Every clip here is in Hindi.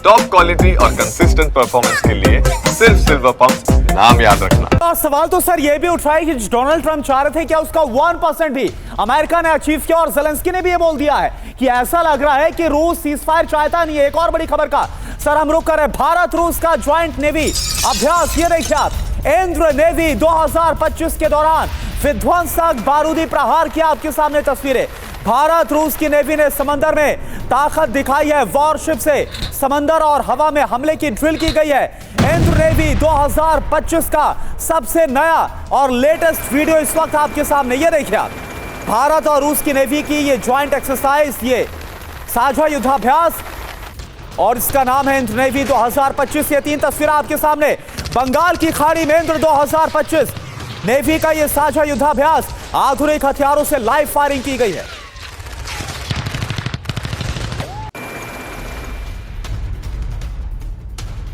टॉप क्वालिटी और कंसिस्टेंट परफॉर्मेंस के लिए सिर्फ सिल्वर पंप नाम याद रखना। सवाल तो सर ये भी उठा है कि डोनाल्ड ट्रंप चाह रहे थे क्या उसका 1% भी अमेरिका ने अचीव किया, और ज़ेलेंस्की ने भी ये बोल दिया है कि ऐसा लग रहा है कि रूस सीजफायर चाहता नहीं है। एक और बड़ी खबर का सर हम रुक कर रहे, भारत रूस का ज्वाइंट नेवी अभ्यास। ये देखिए आप, इंद्र नेवी 2025 के दौरान विध्वंसक बारूदी प्रहार की आपके सामने तस्वीरें। भारत रूस की नेवी ने समंदर में ताकत दिखाई है, वॉरशिप से समंदर और हवा में हमले की ड्रिल की गई है। इंद्र नेवी 2025 का सबसे नया और लेटेस्ट वीडियो इस वक्त आपके सामने। ये देखिए आप, भारत और रूस की नेवी की ये ज्वाइंट एक्सरसाइज, ये साझा युद्धाभ्यास, और इसका नाम है इंद्र नेवी 2025। ये 3 तस्वीरें आपके सामने, बंगाल की खाड़ी में इंद्र 2025 नेवी का ये साझा युद्धाभ्यास, आधुनिक हथियारों से लाइव फायरिंग की गई है।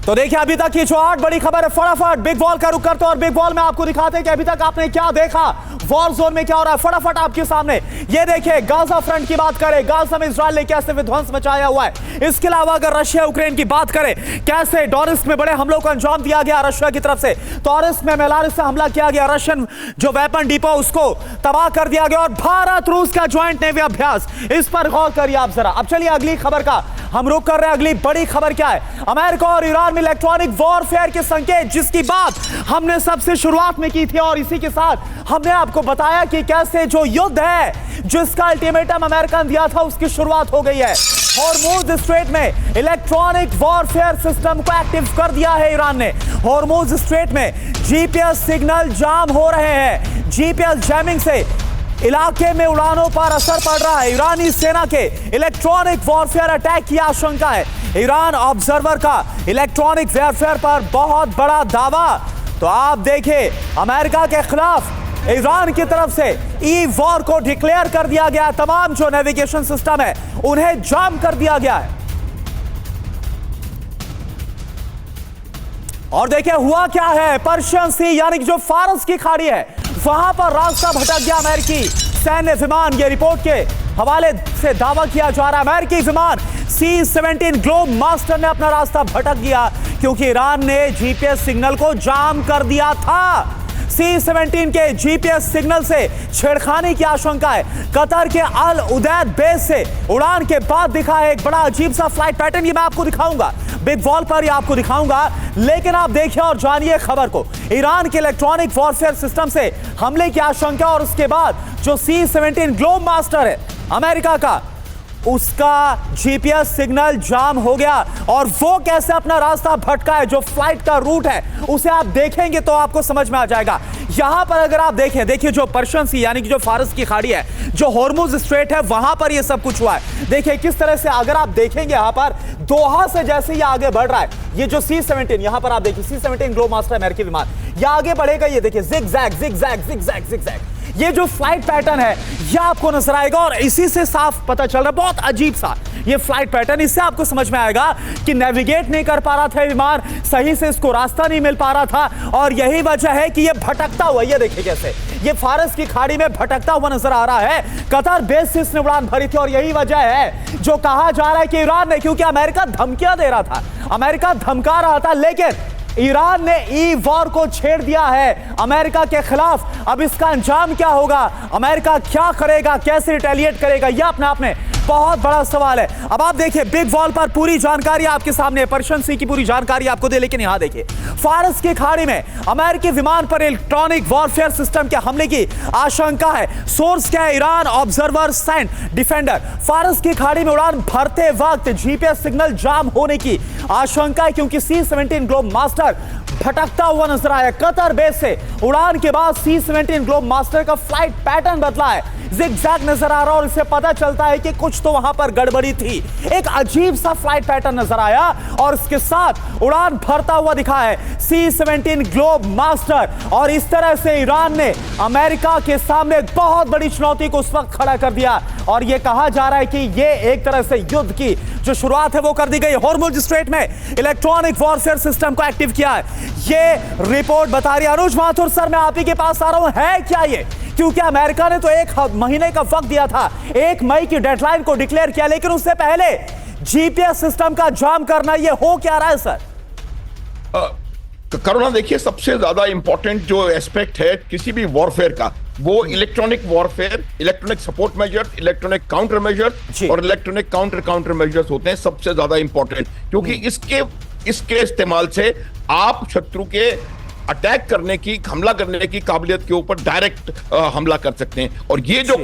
तो देखिए अभी तक की जो 8 बड़ी खबर है, फटाफट बिग बॉल का रुख करते हैं और बिग बॉल में आपको दिखाते हैं कि अभी तक आपने क्या देखा, वॉर जोन में क्या हो रहा है। फटाफट आपके सामने ये देखिए, गाजा फ्रंट की बात करें, गाजा में इजराइल ने कैसे विध्वंस मचाया हुआ है। इसके अलावा अगर रशिया यूक्रेन की बात करें, कैसे डोनेट्स्क में बड़े हमलों को अंजाम दिया गया रशिया की तरफ से। टॉरिस में बेलारूस से हमला किया गया, रशियन जो वेपन डिपो उसको तबाह कर दिया गया। और भारत रूस का ज्वाइंट नेवी अभ्यास, इस पर गौर करिए आप जरा। अब चलिए अगली खबर का हम रुक कर रहे हैं। अगली बड़ी खबर क्या है, अमेरिका और ईरान में इलेक्ट्रॉनिक वॉरफेयर के संकेत, जिसकी बात हमने सबसे शुरुआत में की थी। और इसी के साथ हमने आपको बताया कि कैसे जो युद्ध है, जिसका अल्टीमेटम अमेरिका ने दिया था, उसकी शुरुआत हो गई है। हॉर्मुज स्ट्रेट में इलेक्ट्रॉनिक वॉरफेयर सिस्टम को एक्टिव कर दिया है ईरान ने। हॉर्मुज स्ट्रेट में जीपीएस सिग्नल जाम हो रहे हैं। जीपीएस जैमिंग से इलाके में उड़ानों पर असर पड़ रहा है। ईरानी सेना के इलेक्ट्रॉनिक वॉरफेयर अटैक की आशंका है। ईरान ऑब्जर्वर का इलेक्ट्रॉनिक वॉरफेयर पर बहुत बड़ा दावा। तो आप देखिए, अमेरिका के खिलाफ ईरान की तरफ से ई वॉर को डिक्लेयर कर दिया गया। तमाम जो नेविगेशन सिस्टम है उन्हें जाम कर दिया गया है। और देखिए हुआ क्या है, पर्शियन सी यानी कि जो फारस की खाड़ी है, वहां पर रास्ता भटक गया अमेरिकी सैन्य विमान। ये रिपोर्ट के हवाले से दावा किया जा रहा है, अमेरिकी विमान C-17 ग्लोब मास्टर ने अपना रास्ता भटक गया क्योंकि ईरान ने जीपीएस सिग्नल को जाम कर दिया था। C-17 के जीपीएस सिग्नल से छेड़खानी की आशंका है। कतर के अल उदैद बेस से उड़ान के बाद दिखा है एक बड़ा अजीब सा फ्लाइट पैटर्न। ये मैं आपको दिखाऊंगा, बिग वॉल पर ही आपको दिखाऊंगा, लेकिन आप देखिए और जानिए खबर को। ईरान के इलेक्ट्रॉनिक वॉरफेयर सिस्टम से हमले की आशंका, और उसके बाद जो C-17 ग्लोब मास्टर है अमेरिका का, उसका जीपीएस सिग्नल जाम हो गया। और वो कैसे अपना रास्ता भटका है, जो फ्लाइट का रूट है, उसे आप देखेंगे तो आपको समझ में आ जाएगा। यहां पर अगर आप देखें, देखिए जो पर्शियन सी यानी कि जो फारस की खाड़ी है, जो हॉर्मुज स्ट्रेट है, वहां पर ये सब कुछ हुआ है। देखिए किस तरह से, अगर आप देखेंगे यहां पर दोहा से जैसे ये आगे बढ़ रहा है, ये जो C-17 यहां पर आप देखिए, C-17 ग्लोब मास्टर अमेरिकी विमान, ये आगे बढ़ेगा। ये देखिए जिगजैग जिगजैग जिगजैग जिगजैग, ये जो फ्लाइट पैटर्न है ये आपको नजर आएगा। और इसी से साफ पता चल रहा है, बहुत अजीब सा ये फ्लाइट पैटर्न, इससे आपको समझ में आएगा कि नेविगेट नहीं कर पा रहा था विमान, सही से इसको रास्ता नहीं मिल पा रहा था, और यही वजह है कि ये भटकता हुआ, ये देखिए कैसे ये फारस की खाड़ी में भटकता हुआ नजर आ रहा है। कतर बेस से इसने उड़ान भरी थी, और यही वजह है जो कहा जा रहा है कि ईरान ने, क्योंकि अमेरिका धमकियां दे रहा था, अमेरिका धमका रहा था, लेकिन ईरान ने ई वॉर को छेड़ दिया है अमेरिका के खिलाफ। अब इसका अंजाम क्या होगा, अमेरिका क्या करेगा, कैसे रिटेलिएट करेगा, यह अपने आप में बहुत बड़ा सवाल है। अब आप देखिए बिग वॉल पर पूरी जानकारी आपके सामने, पर्शियन सी की पूरी जानकारी आपको दे, लेकिन यहां देखिए फारस की खाड़ी में अमेरिकी विमान पर इलेक्ट्रॉनिक वॉरफेयर सिस्टम के हमले की आशंका है। सोर्स क्या है, ईरान ऑब्जर्वर सेंट डिफेंडर। फारस की खाड़ी में उड़ान भरते वक्त जीपीएस सिग्नल जाम होने की आशंका है, क्योंकि C-17 ग्लोब मास्टर भटकता हुआ नजर आया। कतर बेस से उड़ान के बाद C-17 ग्लोब मास्टर का फ्लाइट पैटर्न बदला है, जिगजैग नजर आ रहा है, और इससे पता चलता है कि कुछ तो वहां पर गड़बड़ी थी। एक अजीब सा फ्लाइट पैटर्न नजर आया, और इसके साथ उड़ान भरता हुआ दिखा है C-17 ग्लोब मास्टर। और इस तरह से ईरान ने अमेरिका के सामने एक बहुत बड़ी चुनौती को उस वक्त खड़ा कर दिया, और यह कहा जा रहा है कि यह एक तरह से युद्ध की जो शुरुआत है वो कर दी गई। हॉर्मुज स्ट्रेट में इलेक्ट्रॉनिक वॉरफेयर सिस्टम को एक्टिव किया है, ये रिपोर्ट बता रही है। अनुज माथुर सर, मैं आप ही के पास आ रहा हूं, है क्या ये, क्योंकि अमेरिका ने तो 1 महीने का वक्त दिया था, 1 मई की डेडलाइन को डिक्लेयर किया, लेकिन उससे पहले जीपीएस सिस्टम का जाम करना, ये हो क्या रहा है सर? करुणा, देखिए, सबसे ज्यादा इंपॉर्टेंट जो एस्पेक्ट है किसी भी वॉरफेयर का, वो electronic warfare, electronic support measures, electronic counter measures और इलेक्ट्रॉनिक काउंटर मेजर्स होते हैं सबसे ज्यादा इंपॉर्टेंट, क्योंकि इसके इस्तेमाल से आप शत्रु के अटैक करने की, हमला करने की काबिलियत के ऊपर डायरेक्ट हमला कर सकते हैं। और ये जो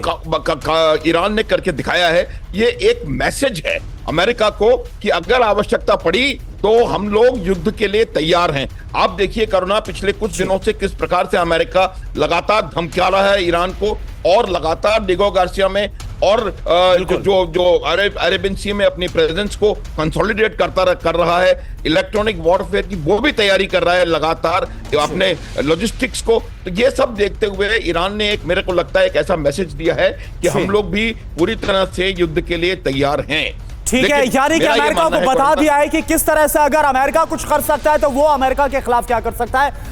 ईरान ने करके दिखाया है, ये एक मैसेज है अमेरिका को कि अगर आवश्यकता पड़ी तो हम लोग युद्ध के लिए तैयार हैं। आप देखिए करुणा, पिछले कुछ दिनों से किस प्रकार से अमेरिका लगातार धमका रहा है ईरान को, और लगातार डिगो गार्सिया में और जो अरेबियन सी में अपनी प्रेजेंस को कंसोलिडेट कर रहा है, इलेक्ट्रॉनिक वॉरफेयर की वो भी तैयारी कर रहा है लगातार अपने लॉजिस्टिक्स को। तो ये सब देखते हुए ईरान ने एक, मेरे को लगता है, एक ऐसा मैसेज दिया है कि हम लोग भी पूरी तरह से युद्ध के लिए तैयार हैं। ठीक है, यानी कि अमेरिका को बता दिया है कि किस तरह से अगर अमेरिका कुछ कर सकता है तो वो अमेरिका के खिलाफ क्या कर सकता है।